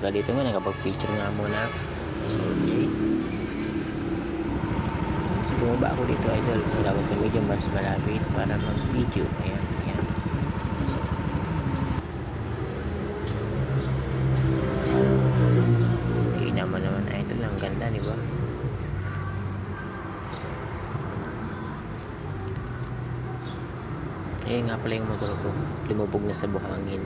hanggang dito nga, nakapag-picture nga muna ako. Okay. Mas bumaba ako dito idol. Tapos sa medyo mas malapit para mag-video. Ayan, ayan. Okay naman idol. Ang ganda, di ba? Ayun nga pala yung motor ko. Lumubog na sa buhangin.